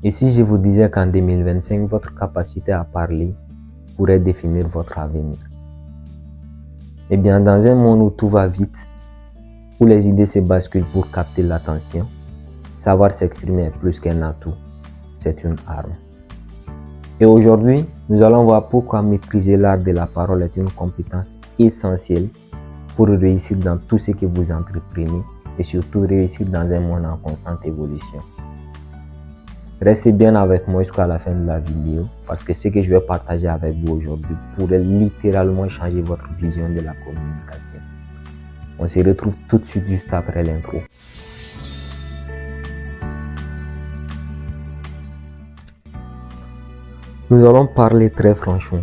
Et si je vous disais qu'en 2025, votre capacité à parler pourrait définir votre avenir? Eh bien, dans un monde où tout va vite, où les idées se basculent pour capter l'attention, savoir s'exprimer est plus qu'un atout, c'est une arme. Et aujourd'hui, nous allons voir pourquoi maîtriser l'art de la parole est une compétence essentielle pour réussir dans tout ce que vous entreprenez et surtout réussir dans un monde en constante évolution. Restez bien avec moi jusqu'à la fin de la vidéo parce que ce que je vais partager avec vous aujourd'hui pourrait littéralement changer votre vision de la communication. On se retrouve tout de suite juste après l'intro. Nous allons parler très franchement.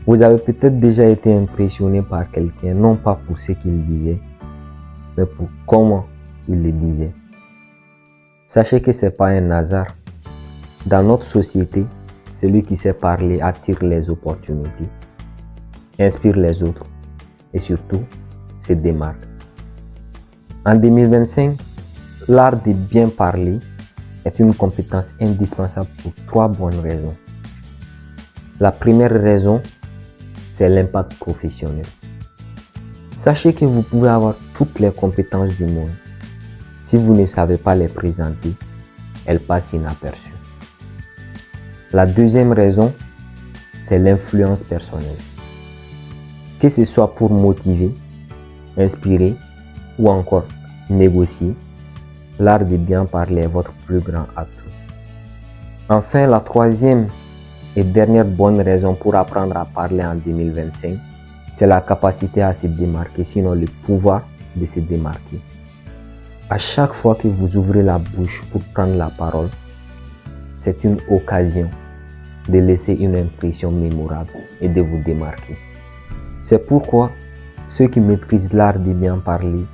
Vous avez peut-être déjà été impressionné par quelqu'un, non pas pour ce qu'il disait, mais pour comment il le disait. Sachez que ce n'est pas un hasard. Dans notre société, celui qui sait parler attire les opportunités, inspire les autres et surtout se démarque. En 2025, l'art de bien parler est une compétence indispensable pour 3 bonnes raisons. La première raison, c'est l'impact professionnel. Sachez que vous pouvez avoir toutes les compétences du monde. Si vous ne savez pas les présenter, elles passent inaperçues. La deuxième raison, c'est l'influence personnelle. Que ce soit pour motiver, inspirer ou encore négocier, l'art de bien parler est votre plus grand atout. Enfin, la troisième et dernière bonne raison pour apprendre à parler en 2025, c'est la capacité à se démarquer, sinon le pouvoir de se démarquer. À chaque fois que vous ouvrez la bouche pour prendre la parole, c'est une occasion de laisser une impression mémorable et de vous démarquer. C'est pourquoi ceux qui maîtrisent l'art de bien parler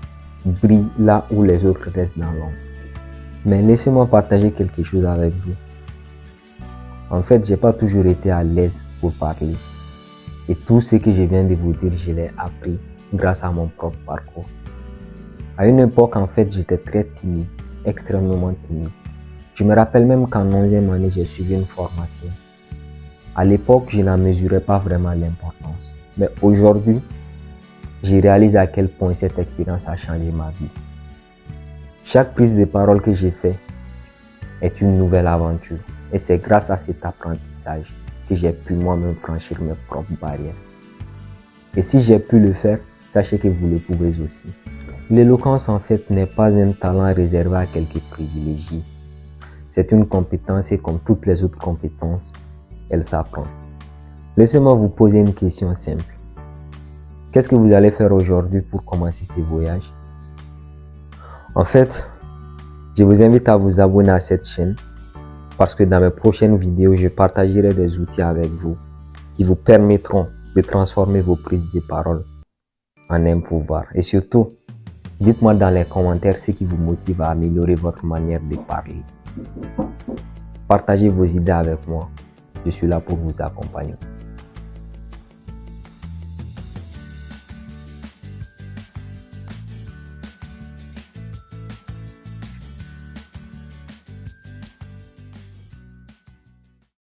brillent là où les autres restent dans l'ombre. Mais laissez-moi partager quelque chose avec vous. En fait, je n'ai pas toujours été à l'aise pour parler. Et tout ce que je viens de vous dire, je l'ai appris grâce à mon propre parcours. À une époque, en fait, j'étais très timide, extrêmement timide. Je me rappelle même qu'en 11e année, j'ai suivi une formation. À l'époque, je n'en mesurais pas vraiment l'importance. Mais aujourd'hui, je réalise à quel point cette expérience a changé ma vie. Chaque prise de parole que j'ai faite est une nouvelle aventure. Et c'est grâce à cet apprentissage que j'ai pu moi-même franchir mes propres barrières. Et si j'ai pu le faire, sachez que vous le pouvez aussi. L'éloquence en fait n'est pas un talent réservé à quelques privilégiés. C'est une compétence et comme toutes les autres compétences, elle s'apprend. Laissez-moi vous poser une question simple. Qu'est-ce que vous allez faire aujourd'hui pour commencer ce voyage? En fait, je vous invite à vous abonner à cette chaîne parce que dans mes prochaines vidéos, je partagerai des outils avec vous qui vous permettront de transformer vos prises de parole en un pouvoir. Et surtout, dites-moi dans les commentaires ce qui vous motive à améliorer votre manière de parler. Partagez vos idées avec moi. Je suis là pour vous accompagner.